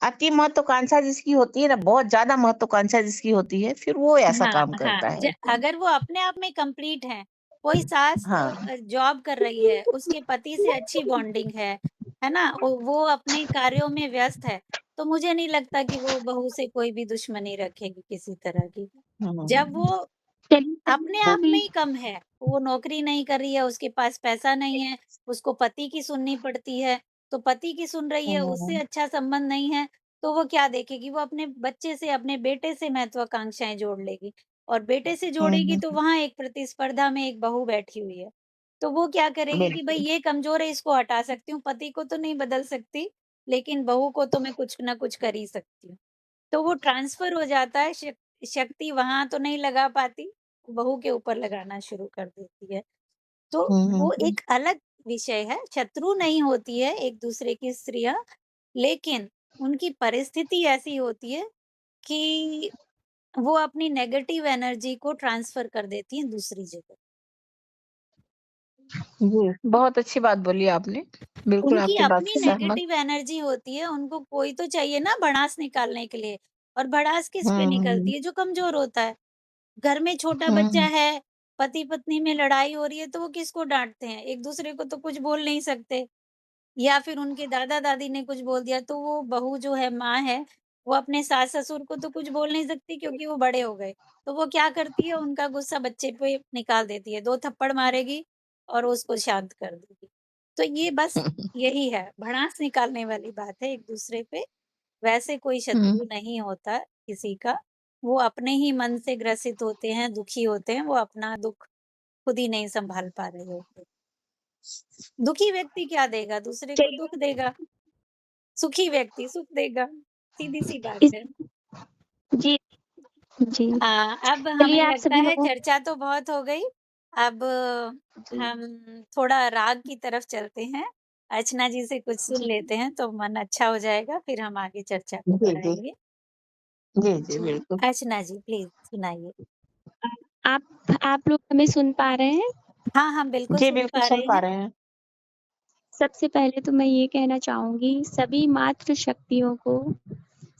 अति महत्वाकांक्षा जिसकी होती है ना, बहुत ज़्यादा महत्वाकांक्षा जिसकी होती है, फिर वो ऐसा हाँ, काम हाँ, करता है एक्चुअली। अगर वो अपने आप में कंप्लीट हैं, कोई सास हाँ, जॉब कर रही है, उसके पति से अच्छी बॉन्डिंग है ना? वो अपने कार्यों में व्यस्त है, तो मुझे नहीं लगता कि वो बहू से कोई भी दुश्मनी रखेगी किसी तरह की। जब हम्म, वो चलिए अपने तो आप भी में ही कम है, वो नौकरी नहीं कर रही है, उसके पास पैसा नहीं है, उसको पति की सुननी पड़ती है, तो पति की सुन रही है, उससे हम्म, अच्छा संबंध नहीं है, तो वो क्या देखेगी? वो अपने बच्चे से, अपने बेटे से महत्वाकांक्षाएँ जोड़ लेगी और बेटे से जोड़ेगी तो हम्म, वहाँ एक प्रतिस्पर्धा में एक बहू बैठी हुई है। तो वो क्या करेगी कि भई बिल्कुल। ये कमज़ोर है, इसको हटा सकती हूँ, पति को तो नहीं बदल सकती, लेकिन बहू को तो मैं कुछ ना कुछ कर ही सकती हूँ। तो वो ट्रांसफ़र हो जाता है, शक्ति वहाँ तो नहीं लगा पाती, बहू के ऊपर लगाना शुरू कर देती है। तो वो हम्म, एक अलग विषय है, शत्रु नहीं होती है एक-दूसरे की स्त्रियाँ, लेकिन उनकी परिस्थिति ऐसी होती है कि वो अपनी नेगेटिव एनर्जी को ट्रांसफ़र कर देती हैं दूसरी जगह। जी, बहुत अच्छी बात बोली आपने। बिल्कुल उनकी आपकी बात अपनी से सहमत। नेगेटिव एनर्जी होती है, उनको कोई तो चाहिए ना भड़ास निकालने के लिए और भड़ास किस पे हम्म, निकलती है? जो कमज़ोर होता है। घर में छोटा बच्चा हम्म, है, पति-पत्नी में लड़ाई हो रही है, तो वो किसको डाँटते हैं? एक-दूसरे को तो कुछ बोल नहीं सकते या फिर उनके दादा-दादी ने कुछ बोल दिया, तो वो बहू जो है, माँ है, वो अपने सास-ससुर को तो कुछ बोल नहीं सकती क्योंकि वो बड़े हो गए। तो वो क्या करती है, उनका गुस्सा बच्चे पे निकाल देती है, 2 थप्पड़ मारेगी और उसको शांत कर देगी। तो ये बस यही है, भड़ास निकालने वाली बात है एक-दूसरे पे। वैसे कोई हम्म, शत्रु नहीं होता किसी का, वो अपने ही मन से ग्रसित होते हैं, दुखी होते हैं, वो अपना दुःख खुद ही नहीं सँभाल पा रहे होते। दुखी व्यक्ति क्या देगा? दूसरे को चलिए दुःख देगा, सुखी व्यक्ति सुख देगा, सीधी-सी बात इस है। जी, जी। अब चलिए हमें आप लगता सभी है लोगों चर्चा तो बहुत हो गई, अब जी, हम थोड़ा राग की तरफ चलते हैं, अर्चना जी से कुछ सुन जी, लेते हैं तो मन अच्छा हो जाएगा, फिर हम आगे चर्चा को जी, जी, बढ़ाएँगे। जी, जी, जी। बिल्कुल। अर्चना जी प्लीज़ सुनाइए। आप लोग हमें सुन पा रहे हैं? हाँ, हम बिल्कुल जी, सुन बिल्कुल पा सुन रहे पा हैं। रहे हैं। सबसे पहले तो मैं ये कहना चाहूँगी सभी मातृशक्तियों को,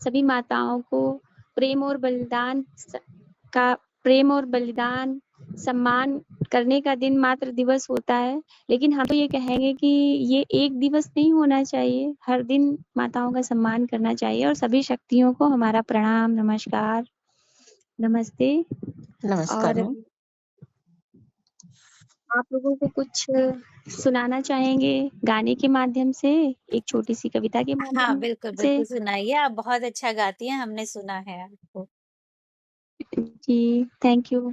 सभी माताओं को प्रेम और बलिदान स का प्रेम और बलिदान, सम्मान करने का दिन मातृ दिवस होता है। लेकिन हम तो ये कहेंगे कि ये एक दिवस नहीं होना चाहिए, हर दिन माताओं का सम्मान करना चाहिए और सभी शक्तियों को हमारा प्रणाम, नमस्कार, नमस्ते नमस्कार और मैम। आप लोगों को कुछ सुनाना चाहेंगे गाने के माध्यम से, एक छोटी-सी कविता के हाँ, माध्यम बिल्कुल, से? बिल्कुल सुनाइए, आप बहुत अच्छा गाती हैं, हमने सुना है आपको। जी, थैंक यू।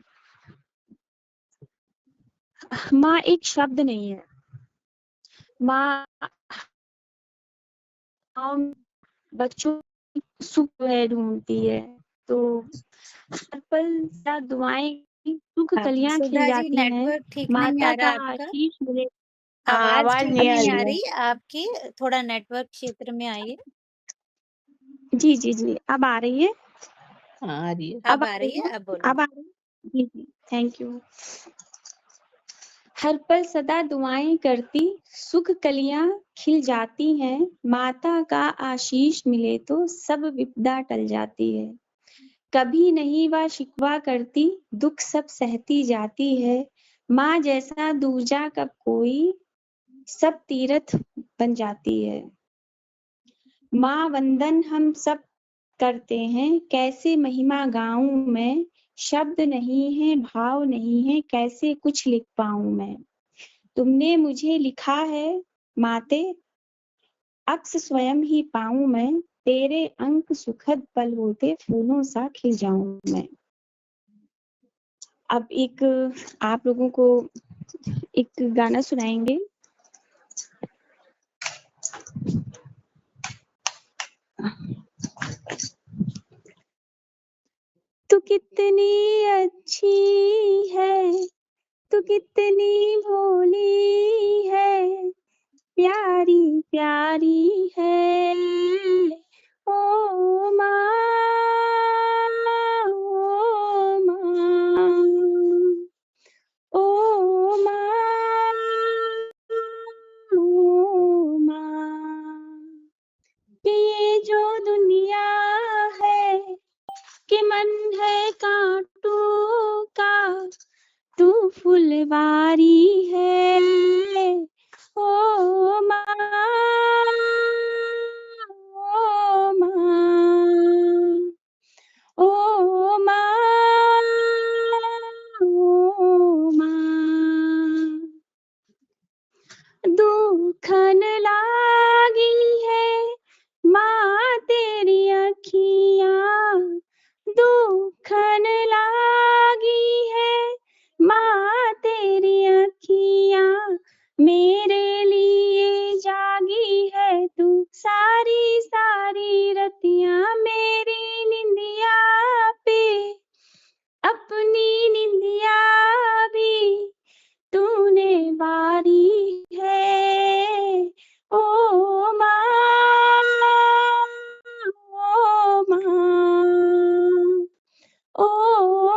माँ एक शब्द नहीं है। माँ हम बच्चों की सुख जो है ढूँढती है। तो हर पल क्या दुआएँ सुख कलियाँ खिल सुधा जी जाती हैं। नेटवर्क ठीक नहीं आ माता रहा का आपका, आशीष मिले आवाज़ आवाज़ ठीक नहीं आ नहीं आ रही है। रही आपकी, थोड़ा नेटवर्क क्षेत्र में आइए। जी, जी, जी। अब आ रही है? हाँ, आ रही है। अब अब आ आ रही रही है, है? अब बोलिए। अब आ रही है? जी, जी, थैंक यू। हर पल सदा दुआएँ करती, सुख कलियाँ खिल जाती हैं, माता का आशीष मिले तो सब विपदा टल जाती है। कभी नहीं वह शिकवा करती, दुःख सब सहती जाती है, माँ जैसा दूजा कब कोई, सब तीरथ बन जाती है। माँ वंदन हम सब करते हैं, कैसे महिमा गाऊँ मैं, शब्द नहीं है, भाव नहीं है, कैसे कुछ लिख पाऊँ मैं। तुमने मुझे लिखा है माते, अक्स स्वयं ही पाऊँ मैं, तेरे अंक सुखद पल होते फूलों सा खिल जाऊँ मैं। अब एक आप लोगों को एक गाना सुनाएँगे। तू कितनी अच्छी है, तू कितनी भोली है, प्यारी प्यारी है ओ माँ, ओ माँ, ओ माँ, ओ माँ। कि ये जो दुनिया है कि मन है कांटों का, तू फुलवारी है ओ माँ, ओ अपनी निंदिया भी तूने वारी है। ओ माँ, ओ माँ, ओ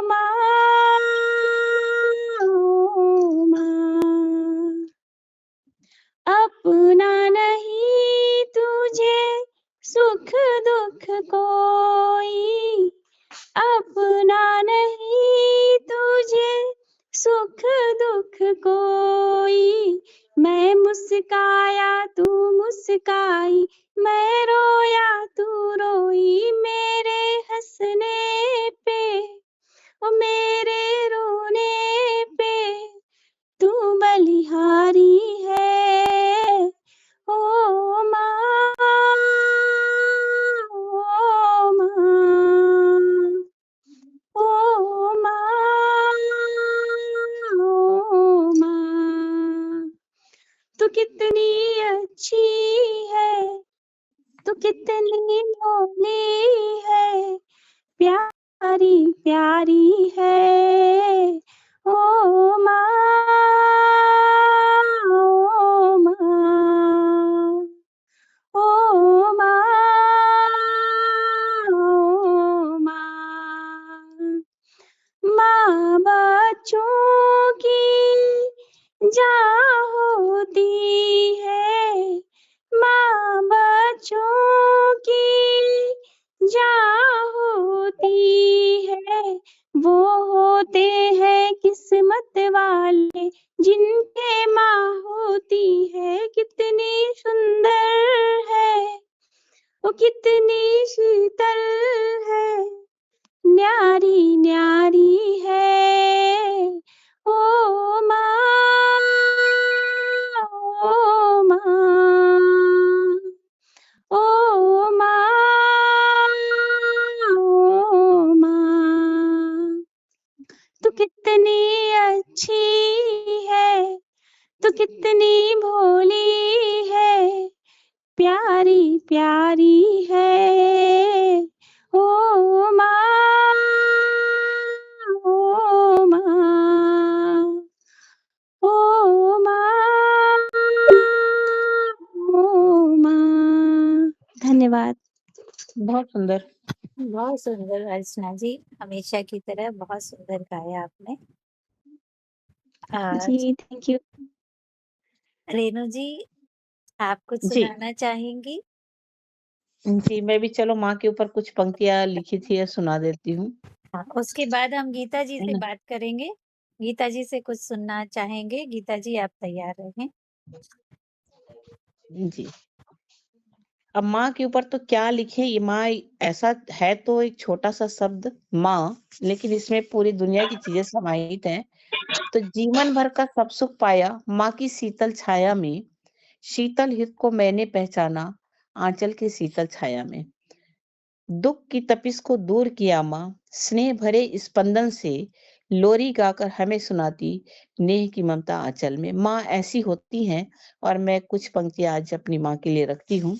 माँ, ओ माँ। अपना नहीं तुझे सुख दुख कोई, अपना नहीं तुझे सुख दुख कोई। मैं मुस्काया तू मुस्काई, मैं रोया तू रोई। मेरे हंसने पे ओ मेरे रोने पे तू बलिहारी है। ओ माँ, ओ माँ, ओ माँ, ओ माँ। तू कितनी अच्छी है, तू कितनी भोली है, प्यारी प्यारी है। ओ माँ, ओ माँ, ओ माँ, ओ माँ। माँ बच्चों की जान होती है, माँ बच्चों की जान होती है। वो होते हैं किस्मत वाले जिनके माँ होती है। कितनी सुंदर है, वो कितनी शीतल है, न्यारी न्यारी है। ओ माँ, ओ माँ, ओ माँ, ओ माँ। तू कितनी अच्छी है, तू कितनी भोली है, प्यारी प्यारी है। ओ माँ, ओ माँ, ओ माँ, ओ माँ। धन्यवाद। बहुत सुंदर। बहुत सुंदर अर्चना जी, हमेशा की तरह बहुत सुंदर गाया आपने। जी, थैंक यू। रेणु जी, आप कुछ जी सुनाना चाहेंगी? जी, मैं भी चलो माँ के ऊपर कुछ पंक्तियां लिखी थी या सुना देती हूँ, हाँ, उसके बाद हम गीता जी है से ना। बात करेंगे। गीता जी से कुछ सुनना चाहेंगे? गीता जी, आप तैयार रहें। जी, अब माँ के ऊपर तो क्या लिखे, ये माँ ऐसा है तो एक छोटा सा शब्द माँ, लेकिन इसमें पूरी दुनिया की चीजें समाहित हैं। तो जीवन भर का सब सुख पाया माँ की शीतल छाया में, शीतल हित को मैंने पहचाना आंचल की शीतल छाया में। दुख की तपिश को दूर किया माँ, स्नेह भरे स्पंदन से लोरी गाकर हमें सुनाती नेह की ममता आंचल में। माँ ऐसी होती हैं, और मैं कुछ पंक्तियां आज अपनी माँ के लिए रखती हूँ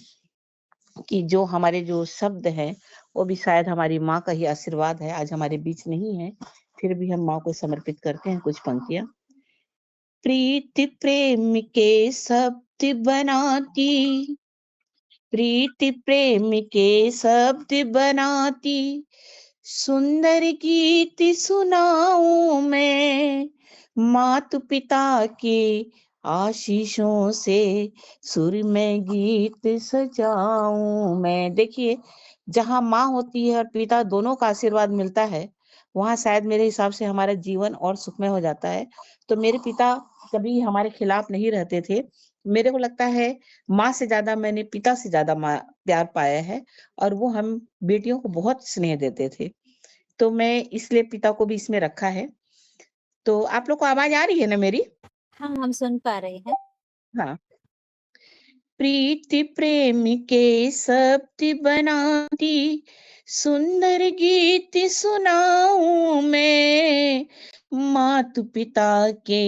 कि जो हमारे जो शब्द हैं वो भी शायद हमारी माँ का ही आशीर्वाद है। आज हमारे बीच नहीं है, फिर भी हम माँ को समर्पित करते हैं कुछ पंक्तियां। प्रीति प्रेम के शब्द बनाती, प्रीति प्रेम के शब्द बनाती, सुंदर गीत सुनाऊं मैं, मातु पिता के आशीषों से सुर में गीत सजाऊं मैं। देखिए, जहाँ माँ होती है और पिता दोनों का आशीर्वाद मिलता है, वहां शायद मेरे हिसाब से हमारा जीवन और सुखमय हो जाता है। तो मेरे पिता कभी हमारे खिलाफ नहीं रहते थे। मेरे को लगता है माँ से ज्यादा मैंने पिता से ज्यादा माँ प्यार पाया है, और वो हम बेटियों को बहुत स्नेह देते थे। तो मैं इसलिए पिता को भी इसमें रखा है। तो आप लोग को आवाज आ रही है ना मेरी? हाँ, हम सुन पा रहे हैं। हाँ। प्रीति प्रेम के शब्द बनाती, सुंदर गीत सुनाऊं मैं, मातु पिता के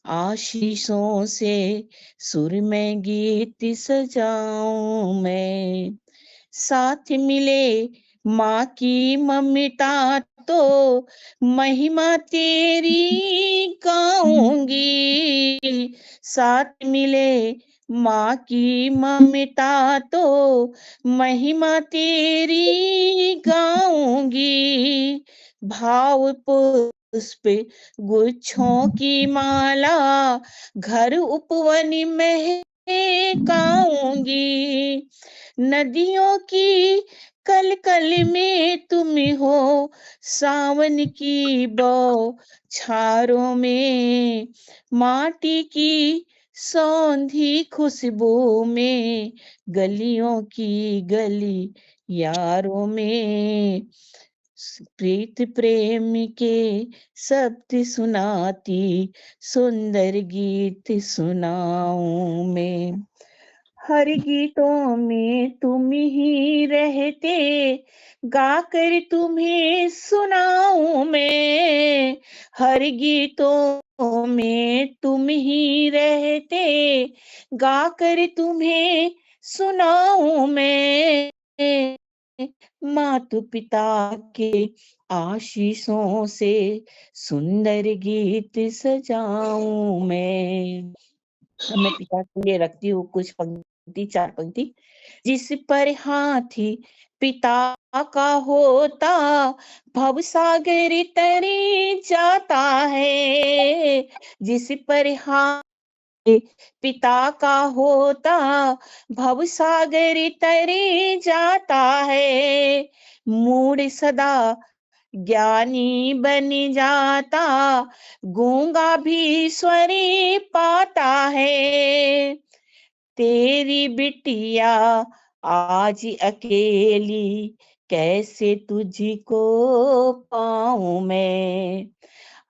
आशीषों से सुर में गीत सजाऊं मैं। साथ मिले माँ की ममता तो महिमा तेरी गाऊंगी, साथ मिले माँ की ममता तो महिमा तेरी गाऊंगी, भाव पुष्प गुच्छों की माला घर उपवन महकाऊंगी, नदियों की कल कल में तुम हो, सावन की बौछारों में, माटी की सौंधी खुशबू में, गलियों की गली यारों में, प्रीत प्रेम के शब्द सुनाती, सुंदर गीत सुनाऊं मैं। हर गीतों में तुम ही रहते, गाकर तुम्हें सुनाऊं मैं। हर गीतों में तुम ही रहते, गाकर तुम्हें सुनाऊं मैं। माता पिता के आशीषों से सुंदर गीत सजाऊं मैं। मैं पिता के लिए रखती हूँ कुछ पंक्ति, 4 पंक्ति। जिस पर हाथी पिता का होता, भवसागर तरी जाता है। जिस पर हाथी पिता का होता, भवसागर तरी जाता है। मूढ़ सदा ज्ञानी बन जाता, गूंगा भी स्वरी पाता है। तेरी बिटिया आज अकेली, कैसे तुझको पाऊं मैं।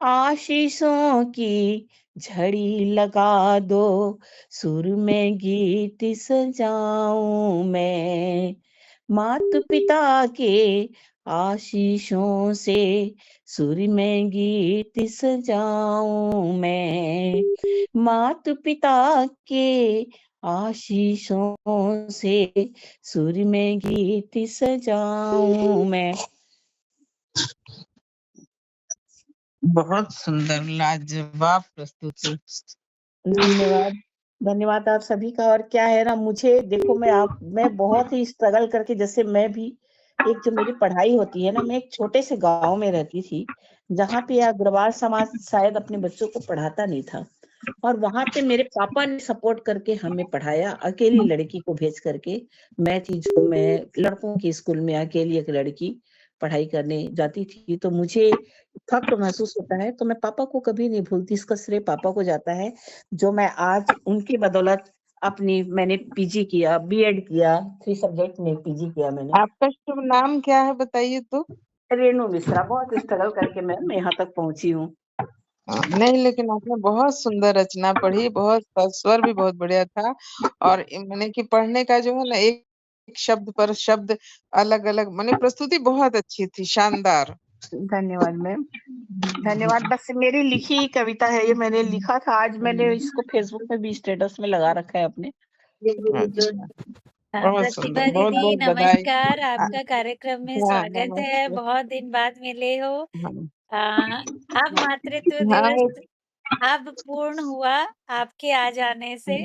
आशीषों की झड़ी लगा दो, सुर में गीत सजाऊं मैं। माता पिता के आशीषों से सुर में गीत सजाऊं मैं। माता पिता के आशीषों से सुर में गीत सजाऊं मैं। बहुत सुंदर, लाजवाब प्रस्तुति। धन्यवाद, धन्यवाद आप सभी का। और क्या है ना, मुझे देखो मैं बहुत ही स्ट्रगल करके, जैसे मैं भी एक जो मेरी पढ़ाई होती है ना, मैं एक छोटे से गांव में रहती थी जहाँ पे अग्रवाल समाज शायद अपने बच्चों को पढ़ाता नहीं था, और वहां पे मेरे पापा ने सपोर्ट करके हमें पढ़ाया, अकेली लड़की को भेज करके। मैं थी जो मैं लड़कों के स्कूल में अकेली एक लड़की पढ़ाई करने जाती थी, तो मुझे फक्र महसूस होता है। तो मैं पापा को कभी नहीं भूलती, इसका श्रेय पापा को जाता है, जो मैं आज उनकी बदौलत मैंने पीजी किया, बीएड किया, 3 सब्जेक्ट में पीजी किया मैंने। आपका शुभ नाम क्या है बताइए तो? रेणु मिश्रा। बहुत स्ट्रगल करके मैं यहाँ तक पहुंची हूँ। नहीं, लेकिन आपने बहुत सुंदर रचना पढ़ी, बहुत स्वर भी बहुत बढ़िया था, और मैंने कि पढ़ने का जो है ना, एक शब्द पर शब्द अलग अलग, माने प्रस्तुति बहुत अच्छी थी, शानदार। धन्यवाद मैम, धन्यवाद। बस मेरी लिखी कविता है ये, मैंने लिखा था। आज मैंने इसको फेसबुक पे भी स्टेटस में लगा रखा है अपने। अच्छा, बहुत सुंदर, प्रतिभा बहुत दीदी बहुत बधाई। नमस्कार, आपका कार्यक्रम में हाँ, स्वागत है। नमस्ते। बहुत दिन बाद मिले हो। हाँ, अब मातृत्व हाँ, दिवस अब पूर्ण हुआ आपके आ जाने से।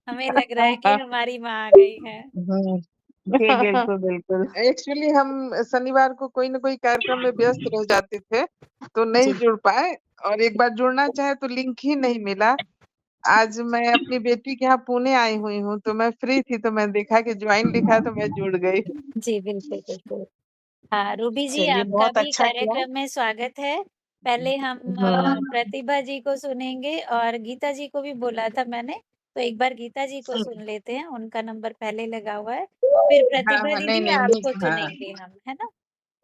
हमें लग रहा है कि हमारी माँ आ गई है। जी बिल्कुल बिल्कुल। एक्चुअली हम शनिवार को कोई न कोई कार्यक्रम में व्यस्त रह जाते थे, तो नहीं जी जुड़ पाए, और एक बार जुड़ना चाहे तो लिंक ही नहीं मिला। आज मैं अपनी बेटी के यहाँ पुणे आई हुई हूँ, तो मैं फ्री थी, तो मैं देखा कि ज्वाइन लिखा है, तो मैं जुड़ गई। जी, बिल्कुल, बिल्कुल। हाँ, रूबी जी चलिए, आपका बहुत भी अच्छा किया। कार्यक्रम में स्वागत है। पहले हम हाँ, प्रतिभा जी को सुनेंगे, और गीता जी को भी बोला था मैंने, तो एक बार गीता जी को हाँ, सुन लेते हैं, उनका नंबर पहले लगा हुआ है। फिर प्रतिभा हाँ, नहीं, दीदी नहीं, आपको हाँ, सुनेंगे हम, है ना?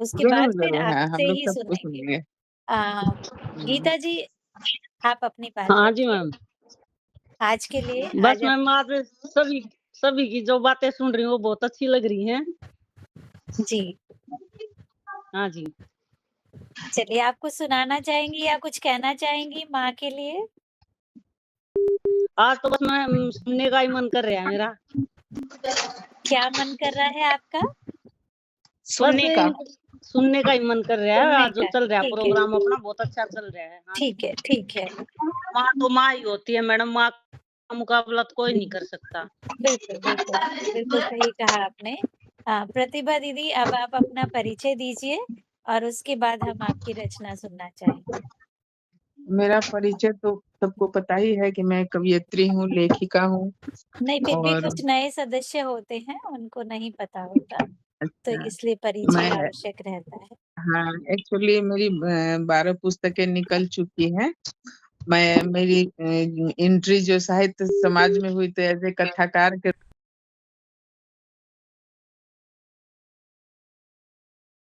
उसके बाद जरूर, फिर जरूर, हाँ, आपसे हम लोग ही सबको सुनेंगे। सुनेंगे। गीता जी आप अपनी बात हाँ जी रखिए। मैम। आज के लिए बस आज मैम, आज सभी सभी की जो बातें सुन रही हूँ वो बहुत अच्छी लग रही हैं। जी, हाँ जी। चलिए आप कुछ सुनाना चाहेंगी या कुछ कहना चाहेंगी माँ के लिए? आज तो बस मैं सुनने का ही मन कर रहा है मेरा। क्या मन कर रहा है आपका? बस सुनने का। सुनने का ही मन कर रहा है। सुनने आज जो का, चल रहा है ठीक है। प्रोग्राम अपना बहुत अच्छा चल रहा है। हाँ जी। ठीक है, ठीक है। माँ तो माँ ही होती है मैडम, माँ का मुकाबला तो कोई नहीं कर सकता। बिल्कुल, बिल्कुल। बिल्कुल सही कहा आपने। प्रतिभा दीदी, अब आप अपना परिचय दीजिए और उसके बाद हम आपकी रचना सुनना चाहेंगे। मेरा परिचय तो सबको पता ही है कि मैं कवयित्री हूँ, लेखिका हूँ नहीं, फिर भी और कुछ नए सदस्य होते हैं, उनको नहीं पता होता, तो अच्छा, इसलिए परिचय मैं आवश्यक रहता है। हाँ, एक्चुअली मेरी 12 पुस्तकें निकल चुकी हैं। मेरी एंट्री जो साहित्य समाज में हुई तो एज़ ए कथाकार के